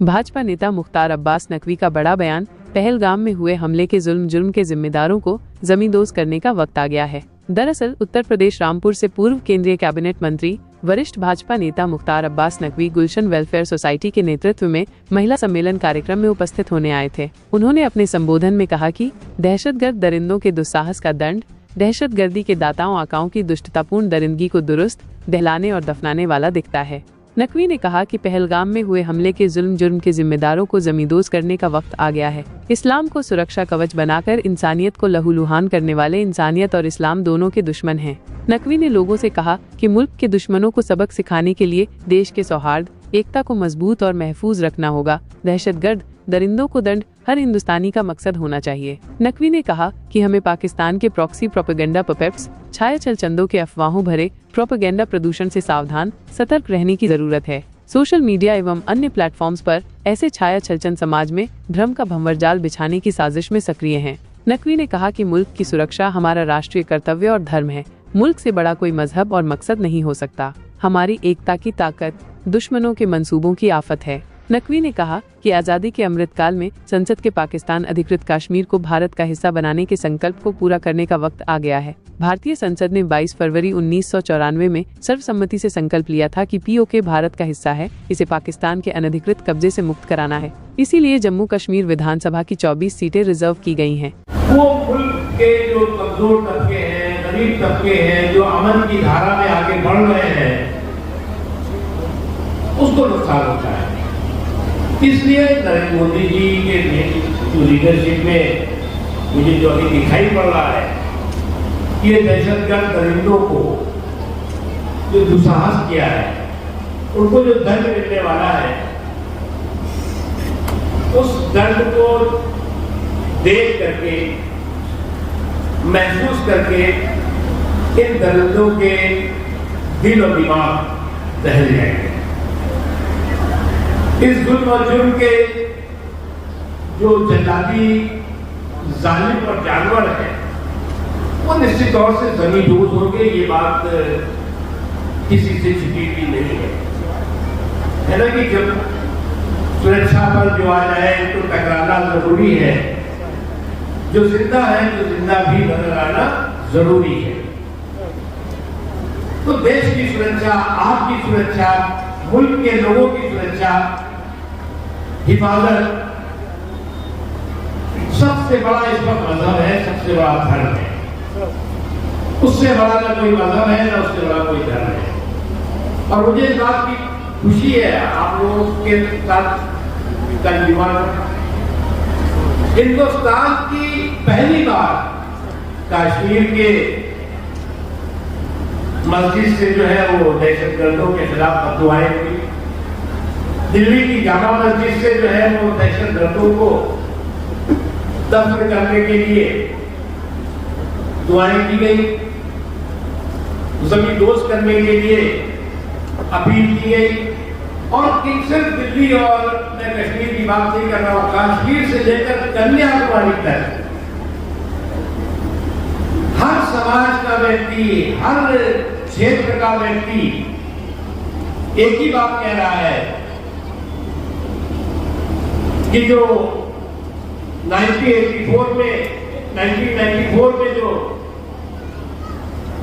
भाजपा नेता मुख्तार अब्बास नकवी का बड़ा बयान। पहलगाम में हुए हमले के जुर्म के जिम्मेदारों को जमींदोज करने का वक्त आ गया है। दरअसल उत्तर प्रदेश रामपुर से पूर्व केंद्रीय कैबिनेट मंत्री वरिष्ठ भाजपा नेता मुख्तार अब्बास नकवी गुलशन वेलफेयर सोसाइटी के नेतृत्व में महिला सम्मेलन कार्यक्रम में उपस्थित होने आए थे। उन्होंने अपने संबोधन में कहा कि दहशतगर्द दरिंदों के दुस्साहस का दंड दहशतगर्दी के दाताओं आकाओं की दुष्टतापूर्ण दरिंदगी को दुरुस्त, दहलाने और दफनाने वाला दिखता है। नकवी ने कहा कि पहलगाम में हुए हमले के जुर्म के जिम्मेदारों को जमींदोज करने का वक्त आ गया है। इस्लाम को सुरक्षा कवच बनाकर इंसानियत को लहूलुहान करने वाले इंसानियत और इस्लाम दोनों के दुश्मन हैं। नकवी ने लोगों से कहा कि मुल्क के दुश्मनों को सबक सिखाने के लिए देश के सौहार्द, एकता को मजबूत और महफूज रखना होगा। दहशतगर्द दरिंदों को दंड हर हिंदुस्तानी का मकसद होना चाहिए। नकवी ने कहा कि हमें पाकिस्तान के प्रॉक्सी प्रोपेगेंडा पपेट्स, छाया चंदों के अफवाहों भरे प्रोपेगेंडा प्रदूषण से सावधान, सतर्क रहने की जरूरत है। सोशल मीडिया एवं अन्य प्लेटफॉर्म्स पर ऐसे छाया छलचन समाज में भ्रम का भंवरजाल बिछाने की साजिश में सक्रिय हैं। नकवी ने कहा कि मुल्क की सुरक्षा हमारा राष्ट्रीय कर्तव्य और धर्म है। मुल्क से बड़ा कोई मजहब और मकसद नहीं हो सकता। हमारी एकता की ताकत दुश्मनों के मंसूबों की आफत है। नकवी ने कहा कि आज़ादी के अमृतकाल में संसद के पाकिस्तान अधिकृत कश्मीर को भारत का हिस्सा बनाने के संकल्प को पूरा करने का वक्त आ गया है। भारतीय संसद ने 22 फरवरी 1994 में सर्वसम्मति से संकल्प लिया था कि पीओके भारत का हिस्सा है, इसे पाकिस्तान के अनधिकृत कब्जे से मुक्त कराना है। इसीलिए जम्मू कश्मीर विधानसभा की 24 सीटें रिजर्व की गई हैं। वो मुल्क के जो कमजोर तबके हैं, गरीब तबके हैं, जो अमन की धारा में आगे बढ़ रहे हैं, उसको नुकसान होता है। इसलिए नरेंद्र मोदी जी के जो लीडरशिप में मुझे जो अभी दिखाई पड़ रहा है, ये दहशतगर्द दरिंदों को जो दुस्साहस किया है, उनको जो दंड मिलने वाला है, उस दंड को देख करके, महसूस करके इन दरिंदों के दिल और दिमाग दहल जाएंगे। इस जुल्म और जुर्म के जो जल्लादी, जालिम और जानवर हैं, वो निश्चित तौर से जमींदोज होंगे। ये बात किसी से छिपी हुई नहीं है ना कि जब सुरक्षा पर जो आ जाए तो टकराना जरूरी है। जो जिंदा है तो जिंदा भी नजर आना जरूरी है। तो देश की सुरक्षा, आपकी सुरक्षा, मुल्क के लोगों की सुरक्षा, हिफाजत, सबसे बड़ा इस वक्त मजहब है, सबसे बड़ा धर्म है। उससे बड़ा ना कोई मजहब है, ना उससे बड़ा कोई धर्म है। और मुझे इस बात की खुशी है आप लोगों के साथ हिंदुस्तान की पहली बार कश्मीर के मस्जिद से जो है वो दहशतगर्दों के खिलाफ दुआएं हुई। दिल्ली की जामा मस्जिद से जो है वो दहशतगर्दों को दफन करने के लिए दुआएं की गई, जमींदोज करने के लिए अपील की गई। और सिर्फ दिल्ली और मैं कश्मीर की बात नहीं कर रहा हूं, कश्मीर से लेकर कन्याकुमारी तक हर समाज का व्यक्ति, हर क्षेत्र का व्यक्ति एक ही बात कह रहा है कि जो 1994 में जो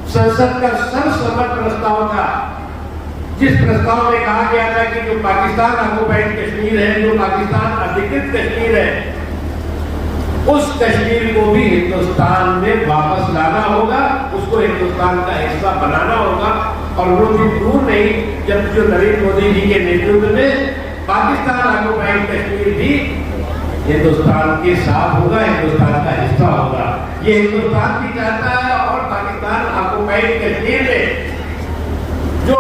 संसद का सर्वसम्मत प्रस्ताव था, जिस प्रस्ताव में कहा गया था कि जो पाकिस्तान ऑक्युपाइड कश्मीर है, जो पाकिस्तान अधिकृत कश्मीर है, उस कश्मीर को भी हिंदुस्तान में वापस लाना होगा, उसको हिंदुस्तान का हिस्सा बनाना होगा। और वो भी दूर नहीं जब जो नरेंद्र मोदी जी के नेतृत्व में पाकिस्तान ऑक्युपाइड कश्मीर भी हिंदुस्तान के साथ होगा, हिंदुस्तान का हिस्सा होगा। ये हिंदुस्तान भी चाहता है और पाकिस्तान ऑक्युपाइड कश्मीर में जो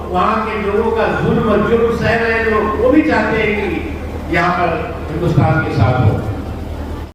वहां के लोगों का जुल्म सह रहे हैं लोग, वो भी चाहते हैं कि यहाँ पर हिंदुस्तान के साथ हो।